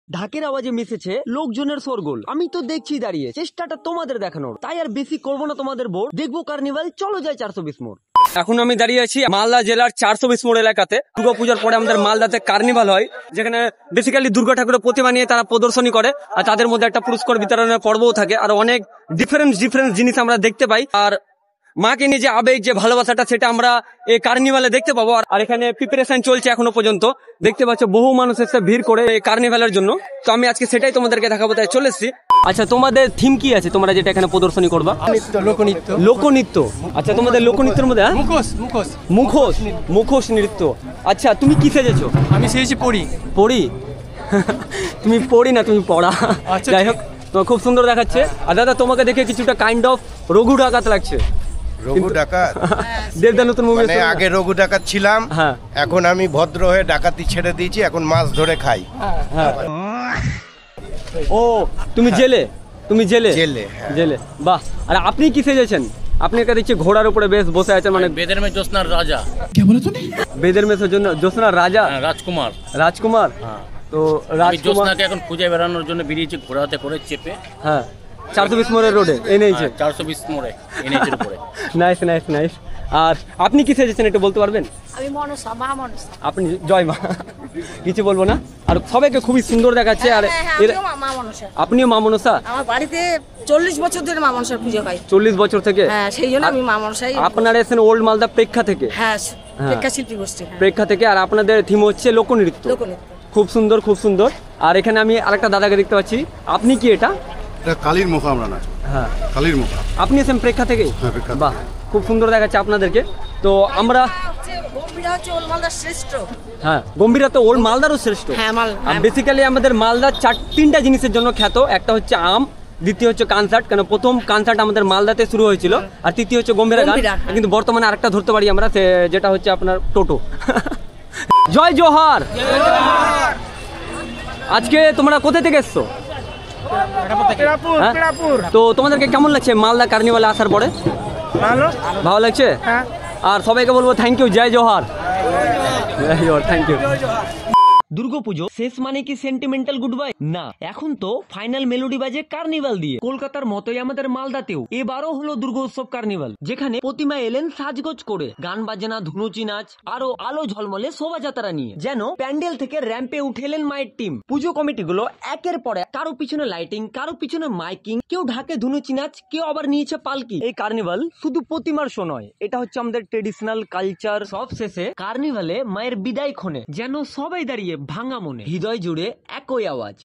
ঢাকের আওয়াজে মিশেছে লোকজনের শোরগোল। আমি তো দেখছি দাঁড়িয়ে, চেষ্টাটা তোমাদের দেখানোর, তাই আর বেশি করবো না তোমাদের বোর। দেখবো কার্নিভাল, চলো যাই 420 মোড়। এখন আমি দাঁড়িয়ে আছি মালদা জেলার 420 মোড় এলাকাতে। দুর্গাপূজার পরে আমাদের মালদাতে কার্নিভাল হয়, যেখানে বেসিক্যালি দুর্গা ঠাকুরের প্রতিমা নিয়ে তারা প্রদর্শনী করে, আর তাদের মধ্যে একটা পুরস্কার বিতরণের পর্বও থাকে, আর অনেক ডিফারেন্ট জিনিস আমরা দেখতে পাই। আর মাকে নিয়ে যে আবেগ, যে ভালোবাসাটা, সেটা আমরা এই কার্নিভালে দেখতে পাবো। আর এখানে প্রিপারেশন চলছে এখনো পর্যন্ত, দেখতে পাচ্ছ বহু মানুষ এসে ভিড় করে এই কার্নিভালের জন্য। তো আমি আজকে সেটাই তোমাদেরকে দেখাবো, তাই চলে এসেছি। আচ্ছা, তোমাদের থিম কি আছে, তোমরা যেটা এখানে প্রদর্শনী করবা? লোকনৃত্য। লোকনৃত্য। আচ্ছা, তোমাদের লোকনৃত্যের মধ্যে মুখোশ নৃত্য। আচ্ছা, তুমি কি সেজেছো? আমি সেজেছি পড়ি। পড়ি? তুমি পড়ি না, তুমি পড়া। আচ্ছা, যাই হোক, তোমার খুব সুন্দর দেখাচ্ছে। আর দাদা, তোমাকে দেখে কিছুটা কাইন্ড অফ রঘু ডাকাত লাগছে। রঘু ডাকাত? দেবদা নতুন মুভি। মানে আগে রঘু ডাকাত ছিলাম, হ্যাঁ। এখন আমি ভদ্র হয়ে ডাকাতি ছেড়ে দিয়েছি, এখন মাছ ধরে খাই। হ্যাঁ। ও, তুমি জেলে? তুমি জেলে? জেলে, হ্যাঁ। জেলে, বাহ। আর আপনি কি সেজেছেন? আপনি একটা দেখছি ঘোড়ার উপরে বেশ বসে আছেন, মানে বেদের মে জ্যোৎস্নার রাজা। বেদের মেসের জন্য জ্যোৎস্নার রাজা। রাজকুমার। রাজকুমার। হ্যাঁ। তো আমি রাজকুমার, জ্যোৎস্নাকে এখন খুঁজে বেড়ানোর জন্য বেরিয়েছি ঘোড়াতে করে চেপে। হ্যাঁ, 420 মোড়ের রোডে এনেছে। 420 মোড়ে এনেছে উপরে। Nice nice nice. আর আপনি কি সেজেছেন একটু বলতে পারবেন? আমি মনসা, মা মনসা। আপনি জয় মা। কিছু বলবো না। আর সবাইকে খুবই সুন্দর দেখাচ্ছে। আর আমিও মা মনসা। আপনিও মা মনসা? আমার বাড়িতে 40 বছর ধরে মা মনসার পুজো হয়। 40 বছর থেকে? হ্যাঁ, সেই জন্য আমি মা মনসাই। আপনারা এসেছেন ওল্ড মালদা প্রেক্ষা থেকে? হ্যাঁ, প্রেক্ষা শিল্পী গোষ্ঠী। প্রেক্ষা থেকে। আর আপনাদের থিম হচ্ছে লোকনৃত্য। লোকনৃত্য। খুব সুন্দর, খুব সুন্দর। আর এখানে আমি আরেকটা দাদাকে দেখতে পাচ্ছি। আপনি কি এটা? এটা কালীর মুখা আমরা না। হ্যাঁ, কালীর মুখা। আপনি এসেছেন প্রেক্ষা থেকে? হ্যাঁ, প্রেক্ষা থেকে। বাহ, খুব সুন্দর দেখাচ্ছে আপনাদেরকে। তো আমরা, গম্ভীরা হচ্ছে ওল মালদার শ্রেষ্ঠ। হ্যাঁ, গম্ভীরা তো ওল্ড মালদারও শ্রেষ্ঠ। হ্যাঁ, বেসিক্যালি আমাদের মালদার তিনটা জিনিসের জন্য খ্যাত। একটা হচ্ছে আম, দ্বিতীয় হচ্ছে কনসার্ট, কেন প্রথম কনসার্ট আমাদের মালদাতে শুরু হয়েছিল, আর তৃতীয় হচ্ছে গম্ভীরা গান। কিন্তু বর্তমানে আরেকটা ধরতে পারি আমরা, যেটা হচ্ছে আপনার টোটো। জয় জোহার। আজকে তোমরা কোথা থেকে এসছো? হ্যাঁ? তো তোমাদেরকে কেমন লাগছে মালদা কার্নিভালে আসার পরে? ভালো লাগছে। আর সবাইকে বলবো থ্যাংক ইউ, জয় জোহার। জয় জোহার, থ্যাংক ইউ। দুর্গাপুজো শেষ মানে কি সেন্টিমেন্টাল গুড বাই? না, এখন তো ফাইনাল মেলোডি বাজে কার্নিভাল দিয়ে। কলকাতার মতোই আমাদের মালদাতেও এবারও হলো দুর্গোৎসব কার্নিভাল, যেখানে প্রতিমা এলেন সাজগোজ করে, গান বাজনা, ধুনুচি নাচ, আরো আলো ঝলমলে শোভাযাত্রা নিয়ে, যেন প্যান্ডেল থেকে র্যাম্পে উঠে এলেন মায়ের টিম। পুজো কমিটিগুলো একের পর এক, কারো পিছনে লাইটিং, কারো পিছনে মাইকিং, কেউ ঢাকে ধুনুচি নাচ, কেউ আবার নিয়েছে পালকি। এই কার্নিভাল শুধু প্রতিমার শো নয়, এটা হচ্ছে আমাদের ট্রেডিশনাল কালচার। সব শেষে কার্নিভালে মায়ের বিদায় ক্ষণে যেন সবাই দাঁড়িয়ে ভাঙা মনে, হৃদয় জুড়ে একই আওয়াজ।